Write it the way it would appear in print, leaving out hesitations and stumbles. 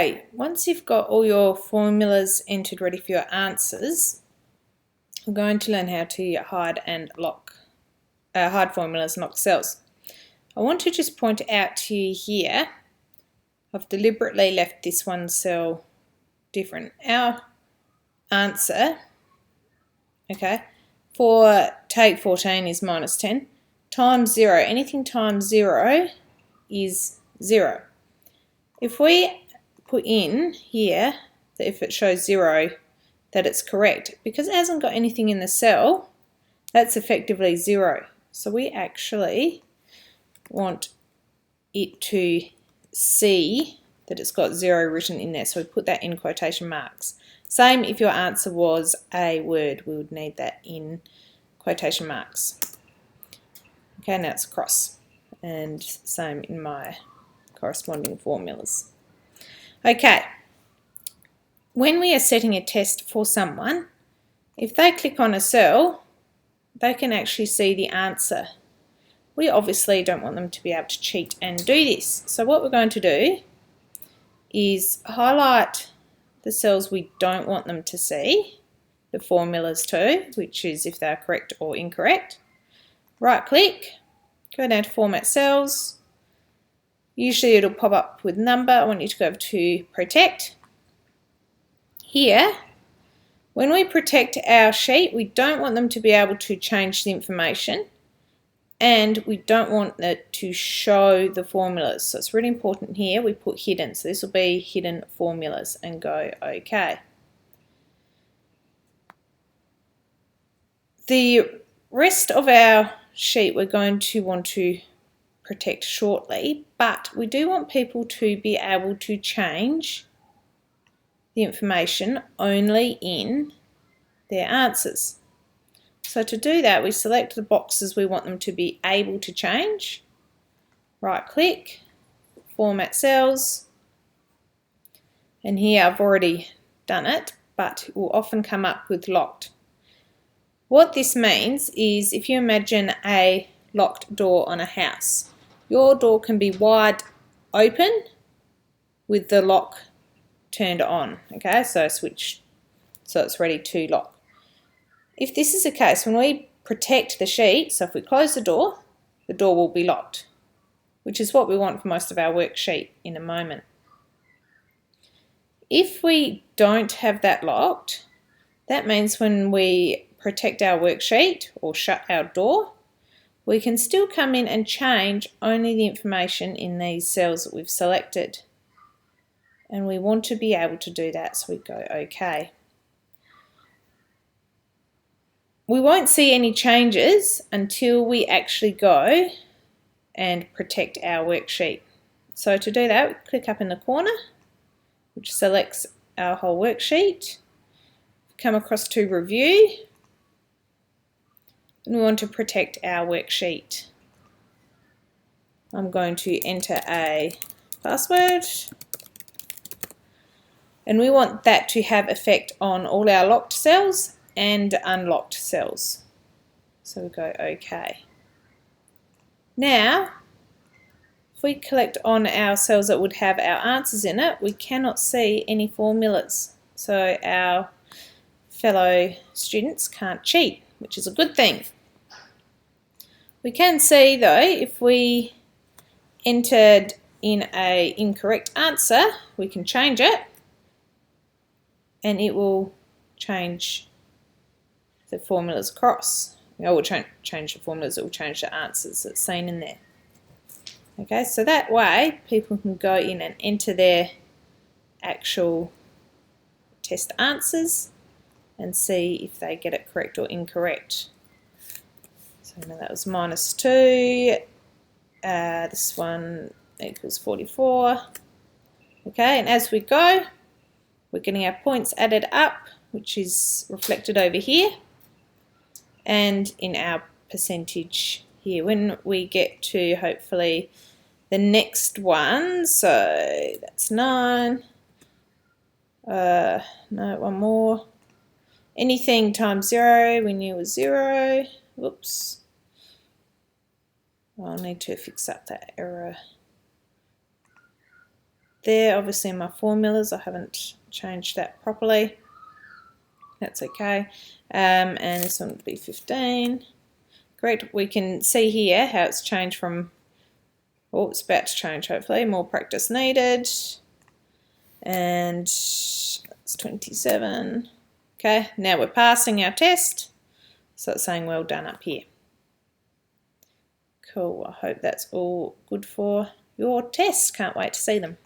Okay, once you've got all your formulas entered ready for your answers, we're going to learn how to hide formulas and lock cells. I want to just point out to you here, I've deliberately left this one cell different. Our answer, okay, for take 14 is minus 10 times 0. Anything times 0 is 0. If we put in here that if it shows 0 that it's correct, because it hasn't got anything in the cell, that's effectively 0. So we actually want it to see that it's got 0 written in there, so we put that in quotation marks. Same if your answer was a word, we would need that in quotation marks. Okay, now it's cross, and same in my corresponding formulas. Okay, when we are setting a test for someone, if they click on a cell, they can actually see the answer. We obviously don't want them to be able to cheat and do this. So what we're going to do is highlight the cells we don't want them to see, the formulas to, which is if they're correct or incorrect. Right click, go down to Format Cells. Usually it'll pop up with number. I want you to go over to Protect. Here, when we protect our sheet, we don't want them to be able to change the information, and we don't want it to show the formulas. So it's really important here we put hidden. So this will be hidden formulas, and go OK. The rest of our sheet we're going to want to protect shortly, but we do want people to be able to change the information only in their answers. So to do that, we select the boxes we want them to be able to change. Right click, Format Cells, and here I've already done it, but it will often come up with locked. What this means is if you imagine a locked door on a house, your door can be wide open with the lock turned on, okay, so switch, so it's ready to lock. If this is the case, when we protect the sheet, so if we close the door will be locked, which is what we want for most of our worksheet in a moment. If we don't have that locked, that means when we protect our worksheet or shut our door, we can still come in and change only the information in these cells that we've selected. And we want to be able to do that, so we go OK. We won't see any changes until we actually go and protect our worksheet. So to do that, we click up in the corner, which selects our whole worksheet. Come across to Review, and we want to protect our worksheet. I'm going to enter a password, and we want that to have effect on all our locked cells and unlocked cells. So we go OK. Now, if we collect on our cells that would have our answers in it, we cannot see any formulas. So our fellow students can't cheat, which is a good thing. We can see though, if we entered in an incorrect answer, we can change it, and it will change the formulas across. It will change the formulas, it will change the answers that's seen in there. Okay, so that way people can go in and enter their actual test answers and see if they get it correct or incorrect. So now that was -2, this one equals 44. Okay, and as we go, we're getting our points added up, which is reflected over here, and in our percentage here. When we get to hopefully the next one, so that's 9, no, one more. Anything times 0 we knew was 0. Whoops. I'll need to fix up that error. there. Obviously my formulas, I haven't changed that properly. That's okay. And this one would be 15. Great, we can see here how it's changed from, oh, it's about to change hopefully, more practice needed. And it's 27. Okay, now we're passing our test. So it's saying well done up here. Cool, I hope that's all good for your tests. Can't wait to see them.